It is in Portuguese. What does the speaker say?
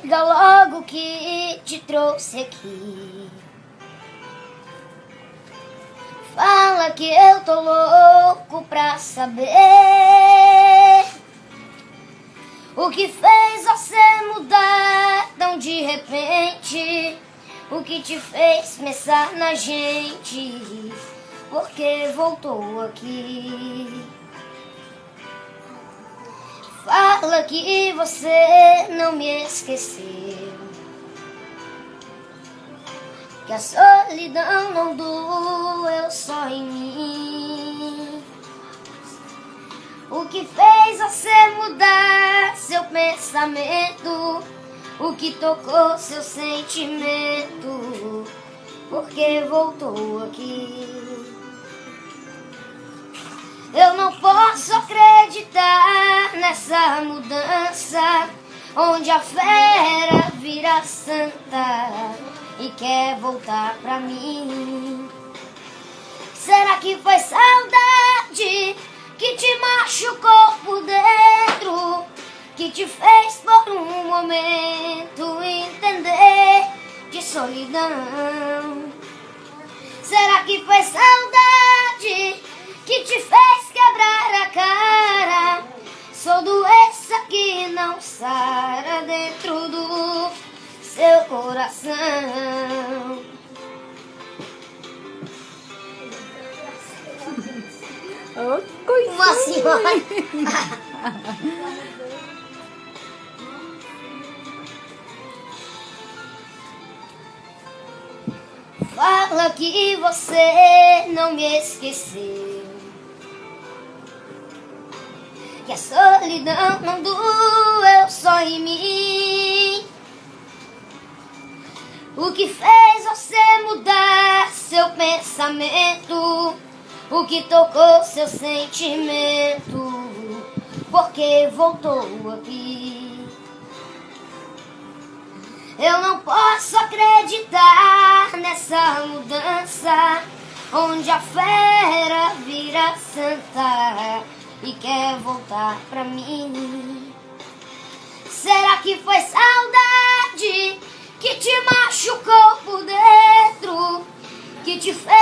diga logo o que te trouxe aqui. Fala que eu tô louco pra saber o que fez você mudar tão de repente. O que te fez pensar na gente, porque voltou aqui. Fala que você não me esqueceu, que a solidão não doeu só em mim. O que fez você mudar seu pensamento, o que tocou seu sentimento, porque voltou aqui. Eu não posso acreditar nessa mudança, onde a fera vira santa e quer voltar pra mim. Será que foi saudade que te machucou por dentro, que te fez por um momento entender de solidão? Será que foi saudade que te fez quebrar a cara? Sou doença que não sara dentro do seu coração. Oh, coisinha. Uma senhora. Fala que você não me esqueceu, que a solidão não doeu só em mim. O que fez você mudar seu pensamento, o que tocou seu sentimento, porque voltou aqui. Eu não posso acreditar nessa mudança, onde a fera vira santa e quer voltar pra mim. Será que foi saudade que te machucou por dentro, que te fez